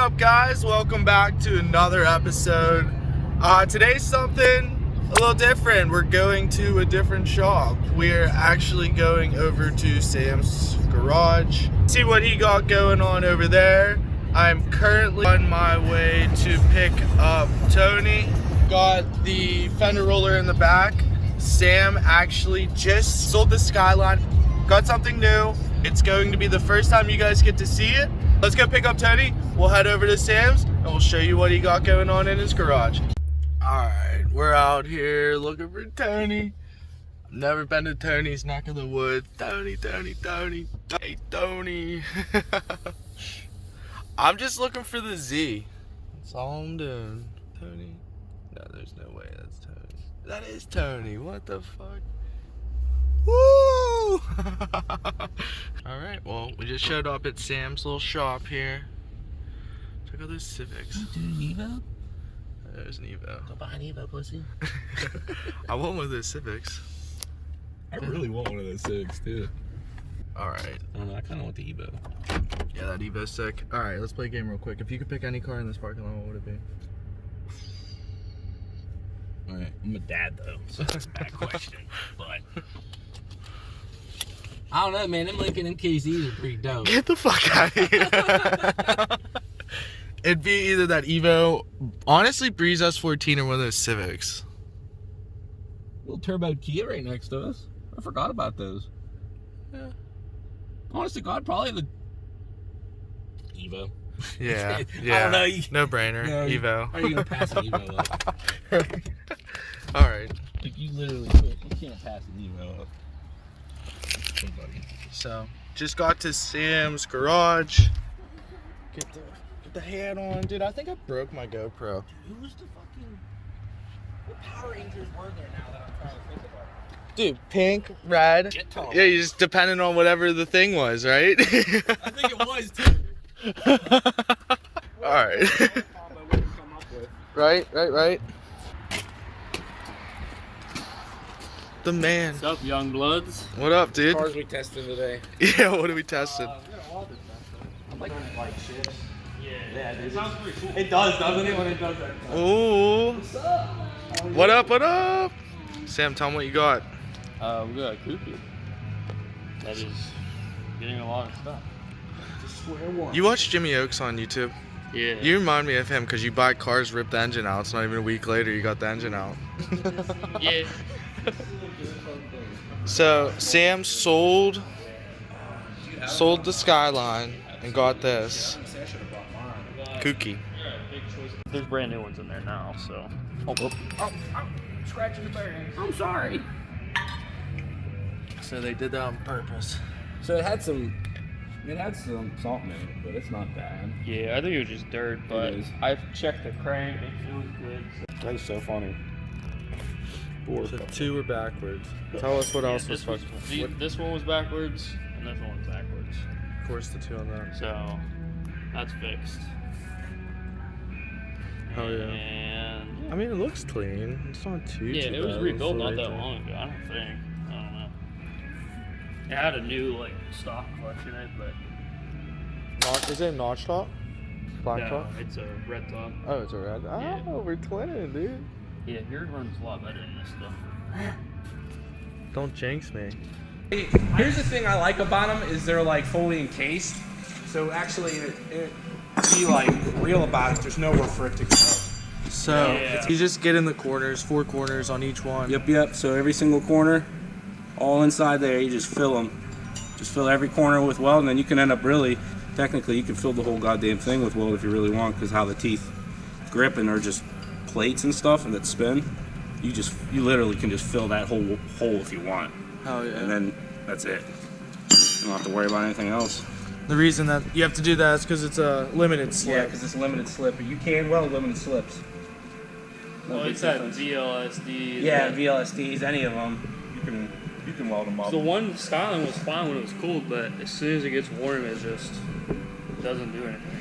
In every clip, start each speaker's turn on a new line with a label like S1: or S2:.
S1: up, guys? Welcome back to another episode. Today's something a little different. We're going to a different shop. We're actually going over to Sam's garage, see what he got going on over there. I'm currently on my way to pick up Tony. Got the fender roller in the back. Sam actually just sold the Skyline. Got something new. It's going to be the first time you guys get to see it. Let's go pick up Tony. We'll head over to Sam's and we'll show you what he got going on in his garage. Alright, we're out here looking for Tony. I've never been to Tony's neck of the woods. Tony. Hey, Tony. I'm just looking for the Z. That's all I'm doing. Tony? No, there's no way that's Tony. That is Tony. What the fuck? Woo! Alright, well, we just showed up at Sam's little shop here. Check out those Civics.
S2: Dude, an Evo?
S1: There's an Evo.
S2: Go buy an Evo, pussy.
S1: I want one of those Civics.
S3: I really want one of those Civics, too.
S1: Alright.
S3: I don't know, I kind of want the Evo.
S1: Yeah, that Evo's sick. Alright, let's play a game real quick. If you could pick any car in this parking lot, what would it be?
S3: Alright, I'm a dad, though, so that's a bad question. But
S2: I don't know, man. Them Lincoln MKZs are pretty dope.
S1: Get the fuck out of here. It'd be either that Evo, honestly, Breeze S14 or one of those Civics.
S3: little turbo Kia right next to us. I forgot about those.
S1: Yeah.
S3: Honest to God, probably the Evo.
S1: Yeah.
S2: I don't know.
S1: No brainer.
S3: No,
S1: Evo.
S3: How are you gonna pass an Evo up?
S1: Alright.
S3: Like you literally can't pass an Evo up. Hey, buddy.
S1: So, just got to Sam's garage. Get the hat on. Dude, I think I broke my GoPro.
S2: Dude, who's the fucking... What Power Rangers were there now that I'm trying to think about?
S1: Dude, pink, red.
S3: Jet Tom.
S1: Yeah, you just depending on whatever the thing was, right?
S3: I think it was too.
S1: Alright. Right. The man.
S4: What's up, young bloods?
S1: What up, dude?
S3: Cars we tested today.
S1: Yeah, what are we testing?
S3: I'm like shit.
S4: Yeah,
S3: dude.
S4: it sounds pretty cool.
S3: It does, doesn't it, when it does that?
S1: Ooh. What up? Sam, tell me what you got.
S4: We got a Kouki. That is getting a lot of stuff.
S1: You watch Jimmy Oaks on YouTube?
S4: Yeah.
S1: You remind me of him because you buy cars, rip the engine out. It's not even a week later you got the engine out.
S4: Yeah.
S1: So Sam sold the Skyline and got this Kouki.
S4: There's brand new ones in there now, so.
S3: Oh, scratching the bearing. I'm sorry.
S1: So they did that on purpose.
S3: So it had some salt in it, but it's not bad.
S4: Yeah, I think it was just dirt, but
S3: It is.
S4: I've checked the crank. It was good.
S3: That is so funny.
S1: So two were backwards. Tell us what else was
S4: this
S1: fucked.
S4: This one was backwards, and this one was backwards.
S1: Of course, the two on that.
S4: So, that's fixed.
S1: Oh yeah.
S4: And
S1: I mean, it looks clean. It's not too.
S4: yeah,
S1: too
S4: it was
S1: bad.
S4: rebuilt
S1: It's
S4: not
S1: right
S4: that
S1: there.
S4: long ago. I don't think. I don't know. It had a new stock clutch in it, but
S1: Is it a notch top? Black
S4: no,
S1: top?
S4: it's a red top.
S1: Oh, it's a red. Oh,
S4: Yeah.
S1: we're twinning, dude.
S4: Yeah, yours runs a lot better than this stuff.
S1: Don't jinx me.
S5: Here's the thing I like about them is they're like fully encased. So actually, it be like real about it. There's nowhere for it to go.
S1: So
S4: Yeah.
S1: you just get in the corners, 4 corners on each one.
S5: Yep. So every single corner, all inside there, you just fill them. Just fill every corner with weld, and then you can end up technically, you can fill the whole goddamn thing with weld if you really want, because how the teeth grip and are just plates and stuff and that spin. You literally can just fill that whole hole if you want.
S1: Oh yeah.
S5: And then that's it. You don't have to worry about anything else.
S1: The reason that you have to do that is because it's a limited slip.
S5: Yeah, because it's limited slip. But you can weld limited slips.
S4: Well, it's that VLSD.
S5: Yeah, VLSDs, any of them, you can weld them up.
S4: The one Skyline was fine when it was cold, but as soon as it gets warm, it just doesn't do anything.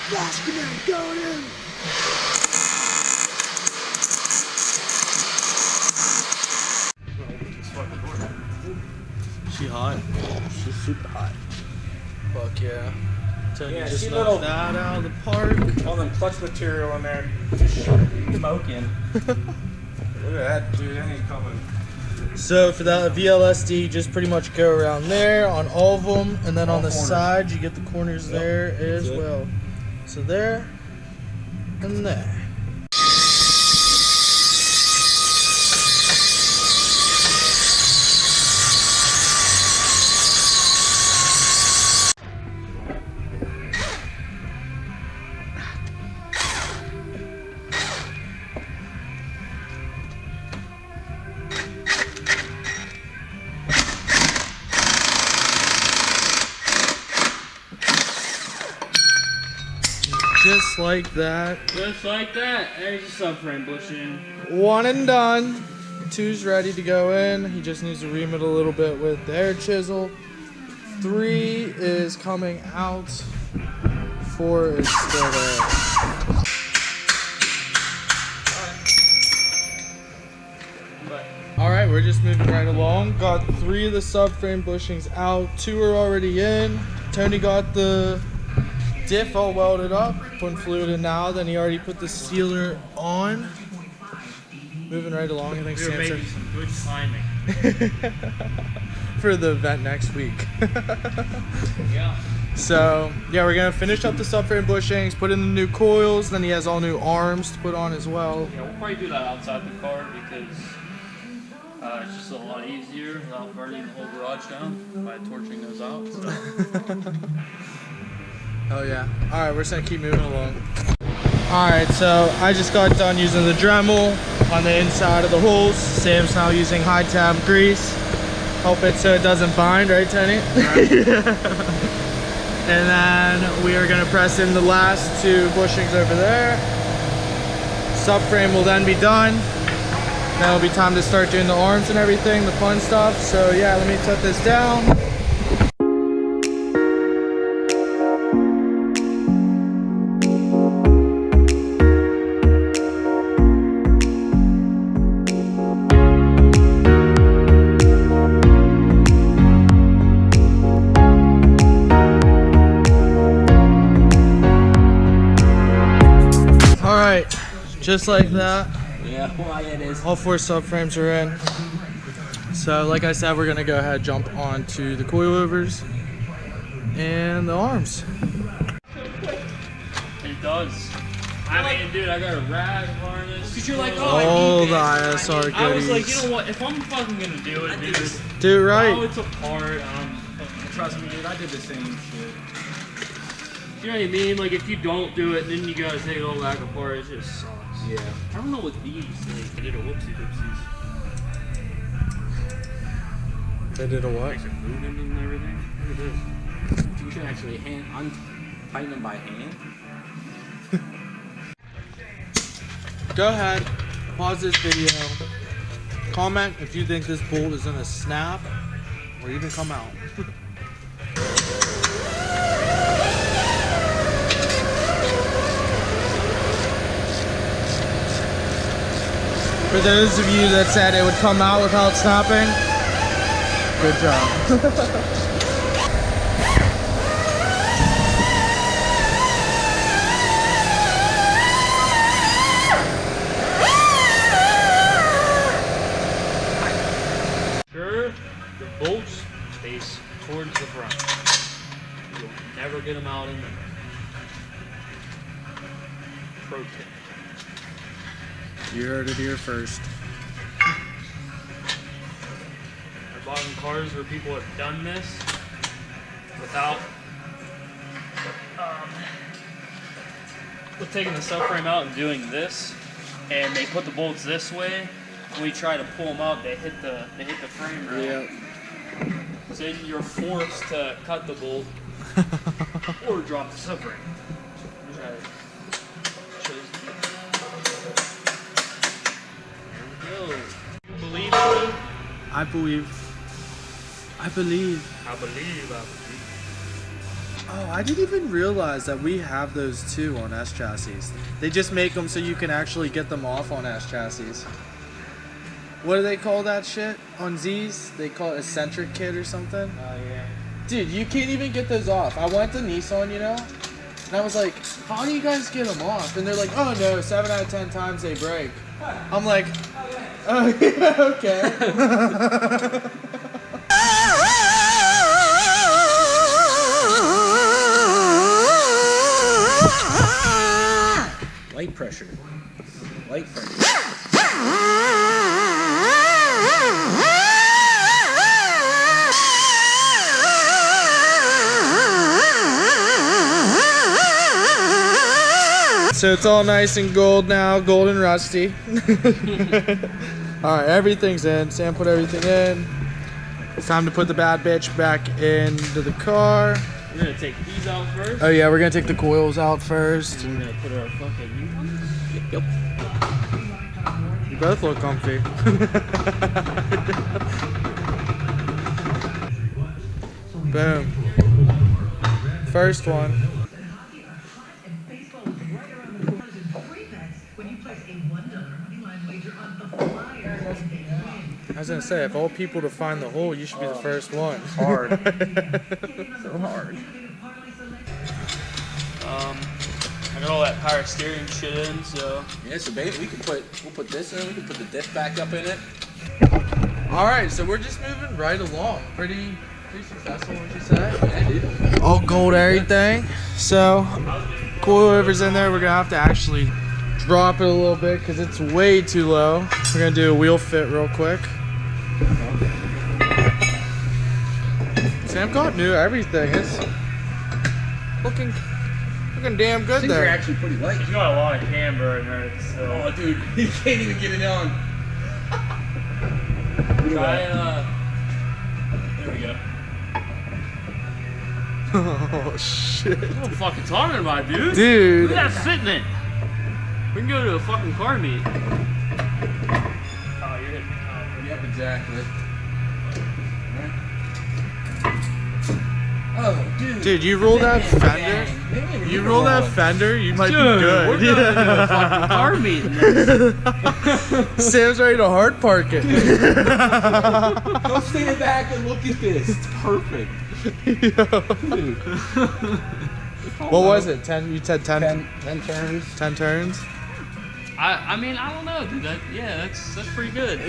S1: Flash command going in. She hot?
S5: She's super hot.
S1: Fuck yeah. Tony
S5: Yeah,
S1: just
S5: she
S1: knocked
S5: little-
S1: that out of the park.
S5: All them clutch material in there. Just smoking. Look at that, dude. That ain't coming.
S1: So for that VLSD, you just pretty much go around there on all of them, and then
S5: All
S1: on the
S5: corners.
S1: side you get the corners there as
S5: it.
S1: well. So there and there. Just like that.
S4: Just like that. There's a subframe bushing.
S1: One and done. Two's ready to go in. He just needs to ream it a little bit with the air chisel. 3 is coming out. 4 is still there. Alright, we're just moving right along. Got 3 of the subframe bushings out. 2 are already in. Tony got the diff all welded up, putting fluid in now. Then he already put the sealer on. Moving right along. I think
S4: We were
S1: Sam
S4: making
S1: said
S4: some good timing.
S1: for the event next week.
S4: Yeah.
S1: So yeah, we're gonna finish up the subframe bushings, put in the new coils. Then he has all new arms to put on as well.
S4: Yeah, we'll probably do that outside the car because it's just a lot easier without burning the whole garage down by torching those out. So.
S1: Oh yeah. All right, we're just gonna keep moving along. All right, so I just got done using the Dremel on the inside of the holes. Sam's now using high tab grease. Help it so it doesn't bind, right, Tony? And then we are gonna press in the last 2 bushings over there. Subframe will then be done. Then it'll be time to start doing the arms and everything, the fun stuff. So yeah, let me set this down. All right, just like that.
S5: Yeah, well, it is.
S1: All 4 subframes are in. So like I said, we're gonna go ahead and jump onto the coilovers and the arms.
S4: It does. I mean, dude, I got a rag harness. Cause you're like, oh,
S1: All
S4: I
S1: the
S4: need
S1: ISR
S4: this. I was like,
S1: goodies.
S4: you know what? If I'm fucking gonna do it, dude,
S1: Do it right.
S4: oh, it's a part.
S5: Trust me, dude. I did the same shit.
S4: You know what I mean? Like, if you don't do it, then you gotta take it all back apart. It just sucks.
S5: Yeah.
S4: I don't know what these, like, they did a whoopsie doopsies.
S1: They did a what?
S4: Makes it moving and everything. Look at this.
S5: You should actually tighten them by hand.
S1: Go ahead, pause this video, comment if you think this bolt is gonna snap or even come out. For those of you that said it would come out without snapping, good job.
S4: Sure, the bolts face towards the front. You'll never get them out in the middle. Pro tip.
S1: You heard it here first.
S4: I've bought in cars where people have done this without with taking the subframe out and doing this, and they put the bolts this way. When we try to pull them out, they hit the frame rail.
S1: Yeah.
S4: So then you're forced to cut the bolt or drop the subframe. Which I chose to do. There we go. You believe in me?
S1: I believe. I believe.
S4: I believe.
S1: Oh, I didn't even realize that we have those too on S chassis. They just make them so you can actually get them off on S chassis. What do they call that shit on Z's? They call it eccentric kit or something?
S2: Oh, yeah.
S1: Dude, you can't even get those off. I went to Nissan, you know, and I was like, how do you guys get them off? And they're like, oh no, 7 out of 10 times they break. I'm like, oh yeah, okay.
S2: Light pressure. Light pressure.
S1: So it's all nice and gold now, gold and rusty. Alright, everything's in. Sam put everything in. It's time to put the bad bitch back into the car.
S4: We're gonna take these out first.
S1: Oh yeah, we're gonna take the coils out first.
S4: And we're gonna put our fucking new ones.
S2: Yep.
S1: You both look comfy. Boom. First one. I was gonna say, if all people to find the hole, you should be the first one.
S2: Hard. So hard.
S4: I got all that power steering shit in, so.
S2: Yeah, so baby, we'll put this in, we can put the diff back up in it.
S1: Alright, so we're just moving right along. Pretty successful, wouldn't you say?
S2: Yeah, dude.
S1: All gold everything. So, coilover's in there. We're gonna have to actually drop it a little bit because it's way too low. We're gonna do a wheel fit real quick. Sam got new everything. It's looking damn good
S2: Things are
S1: there.
S2: actually pretty light.
S4: It's got a lot of camber in there, so.
S2: Oh, dude, you can't even get it on.
S4: Try, there we go.
S1: Oh shit,
S4: What am I fucking talking about, dude?
S1: dude.
S4: Look at that fitment. We can go to a fucking car meet. Oh, you're hitting.
S2: Yep, exactly. Oh, dude.
S1: Dude, you roll that fender. You roll that fender, you might be good.
S4: We're going to a fucking car meet.
S1: Sam's ready to hard park it.
S2: Go stand back and look at this. It's perfect. Dude.
S1: What was it? 10? You said 10?
S2: 10 turns.
S1: 10 turns?
S4: I mean, I don't know, dude. That's pretty good.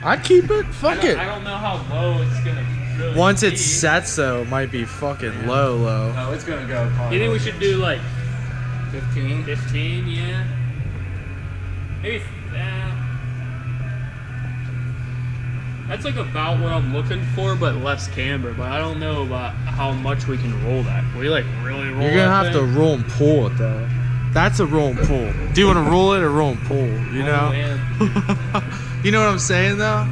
S1: I'd keep it. Fuck it.
S4: I don't know how low it's gonna really
S1: Once
S4: be.
S1: it sets, though, it might be fucking low.
S2: Oh, it's gonna go.
S4: You think we should do like
S2: 15?
S4: 15? Yeah. Maybe. That's like about what I'm looking for, but less camber. But I don't know about how much we can roll that. Can we like really roll?
S1: You're gonna
S4: that
S1: have to
S4: thing?
S1: roll and pull it, though. That's a roll and pull. Do you want to roll it or roll and pull? You know?
S4: Man.
S1: You know what I'm saying, though?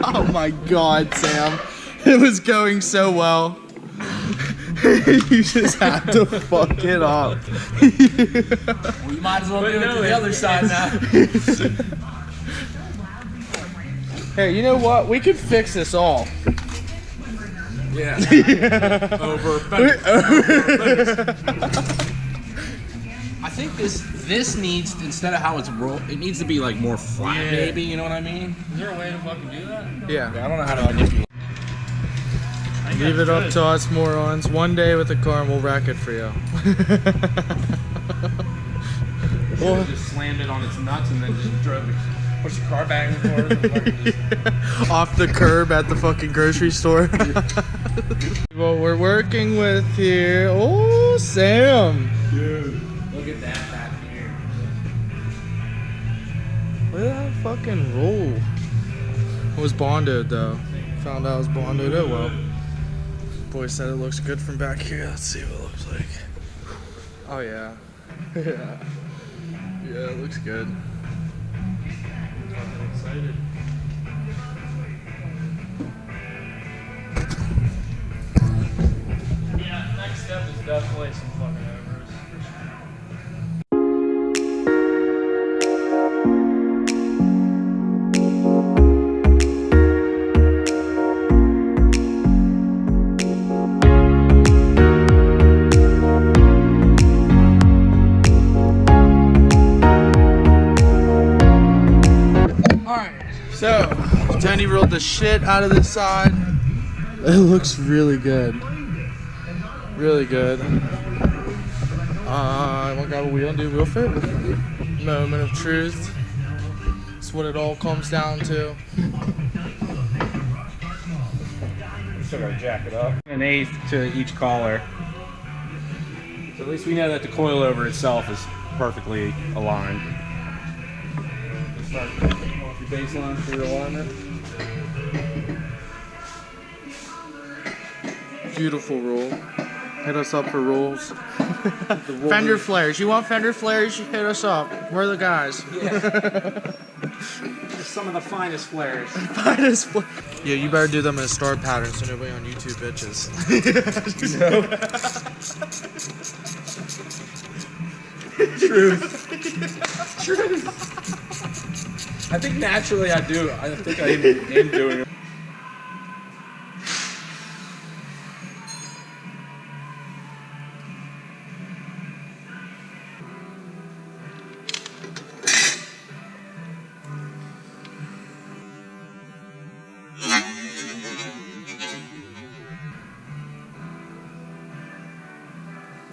S1: Oh my god, Sam. It was going so well. You just had to fuck it up.
S2: We might as well
S4: But
S2: do it
S4: no,
S2: to the other side now.
S1: Hey, you know what? We could fix this all.
S2: Yeah. Over. I think this needs, instead of how it's rolled, it needs to be like more flat,
S1: Yeah.
S2: maybe. You know what I mean?
S4: Is there a way to fucking do that?
S1: Yeah.
S2: I don't know how to manipulate.
S4: I think
S1: Leave it
S4: that's
S1: up
S4: good.
S1: to us morons. One day with the car and we'll wreck it for you.
S2: Well, just slammed it on its nuts and then just drove it. Push the car back and forth.
S1: Off the curb at the fucking grocery store. What we're working with here. Oh, Sam.
S2: Dude, look at that back here.
S1: Look at that fucking roll. It was bonded though. Found out it was bonded. Oh well. Boy said it looks good from back here. Let's see what it looks like. Oh yeah. Yeah. Yeah, it looks good.
S4: I'm excited. Yeah, next step is definitely some fucking overs.
S1: Tony rolled the shit out of this side. It looks really good. Really good. I got a wheel and do wheel fit. Moment of truth. That's what it all comes down to.
S5: Still gotta jack it up. 1/8 to each collar. So at least we know that the coil over itself is perfectly aligned. Start off your baseline for your alignment.
S1: Beautiful roll. Hit us up for rolls. Fender flares. You want fender flares? You hit us up. We're the guys.
S5: Yeah. Some of the finest flares.
S1: Finest flares. Yeah, you better do them in a star pattern so nobody on YouTube bitches.
S5: Truth. Truth. I think naturally I do. I think I am doing it.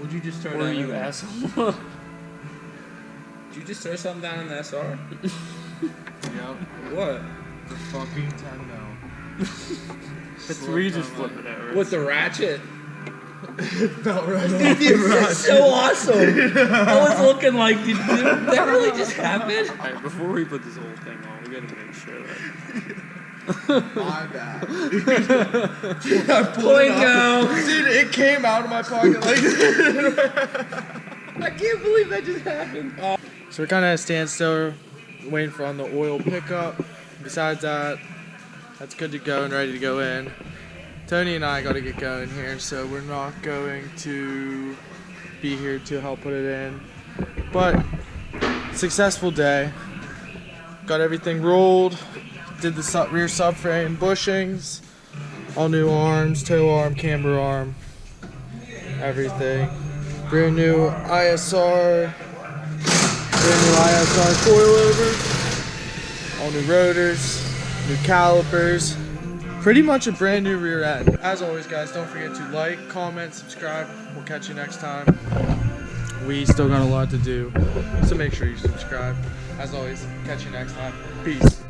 S5: Would you just throw
S4: Or
S5: down
S4: you
S5: your
S4: asshole.
S5: Did you just throw something down in the SR?
S1: Yep.
S5: What?
S1: The fucking 10 mil.
S4: It's where you just flip it over.
S5: With the ratchet?
S1: Felt right
S5: That's so awesome. I was looking like, did that really just happen?
S4: Alright, before we put this whole thing on, we gotta make sure that.
S1: My bad. Dude, I pulled it
S5: Boingo.
S1: out. Dude, it came out of my pocket like
S5: I can't believe that just happened.
S1: So we're kind of at a standstill, waiting for on the oil pickup. Besides that, that's good to go and ready to go in. Tony and I got to get going here, so we're not going to be here to help put it in. But successful day. Got everything rolled. Did the rear subframe bushings, all new arms, toe arm, camber arm, everything. Brand new ISR coilover, all new rotors, new calipers, pretty much a brand new rear end. As always, guys, don't forget to like, comment, subscribe. We'll catch you next time. We still got a lot to do, so make sure you subscribe. As always, catch you next time. Peace.